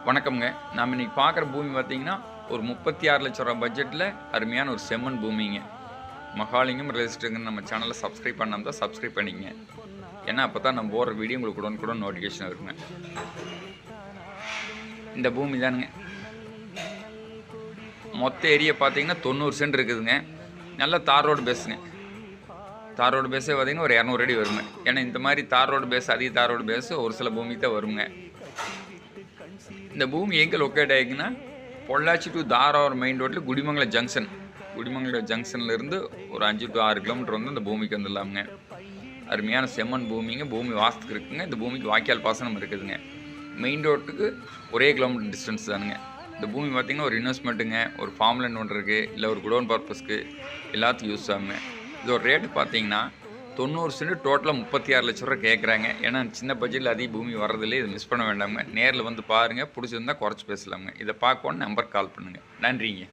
வணக்கம்ங்க. நாம இன்னைக்கு பார்க்குற பூமி பார்த்தீங்கன்னா, ஒரு 36,00,000 பட்ஜெட்ல அருமையான ஒரு செம்மண் பூமிங்க. மகாலிங்கம் ரியல் எஸ்டேட்ங்கிற நம்ம சேனலை சப்ஸ்கிரைப் பண்ணாம தான் சப்ஸ்கிரைப் பண்ணிக்கங்க. ஏன்னா, அப்போ தான் நம்ம போடுற வீடியோ உங்களுக்கு உடனுக்குடன் நோட்டிஃபிகேஷன் வருங்க. இந்த பூமி தானுங்க. மொத்த ஏரியா பார்த்தீங்கன்னா 90 சென்ட் இருக்குதுங்க. நல்ல தார் ரோடு பேஸுங்க. தார் ரோடு பேஸே பார்த்தீங்கன்னா ஒரு 200 அடி வருங்க. ஏன்னா இந்த மாதிரி தார் ரோடு பேஸ், அதிக தார் ரோடு பேஸ் ஒரு சில பூமிக்கு தான் வருங்க. இந்த பூமி எங்கே லொக்கேட் ஆகிக்குன்னா, பொள்ளாச்சி டு தாராவரம் மெயின் ரோட்டில் குடிமங்கலம் ஜங்ஷன். குடிமங்கலம் ஜங்ஷன்லேருந்து ஒரு 5 to 6 கிலோமீட்டர் வந்து இந்த பூமிக்கு வந்துடலாமுங்க. அருமையான செம்மண் பூமிங்க. பூமி வாஸ்துக்கு இருக்குங்க. இந்த பூமிக்கு வாய்க்கால் பாசனம் இருக்குதுங்க. மெயின் ரோட்டுக்கு ஒரே கிலோமீட்டர் டிஸ்டன்ஸ் தானுங்க. இந்த பூமி பார்த்திங்கன்னா ஒரு இன்வெஸ்ட்மெண்ட்டுங்க, ஒரு ஃபார்ம்லேண்ட் பண்ணுறதுக்கு, இல்லை ஒரு குடோன் பர்பஸ்க்கு எல்லாத்துக்கும் யூஸ் ஆகுங்க. இதோட ரேட்டு பார்த்தீங்கன்னா 90 சென்ட் டோட்டலாக 36,00,000 ரூபா கேட்குறாங்க. ஏன்னா சின்ன பட்ஜெட்டில் அதிக பூமி வர்றதில்லை. இதை மிஸ் பண்ண வேண்டாங்க. நேரில் வந்து பாருங்கள், பிடிச்சிருந்தா குறைச்சி பேசலாமுங்க. இதை பார்க்கணுன்னு நம்பருக்கு கால் பண்ணுங்கள். நன்றிங்க.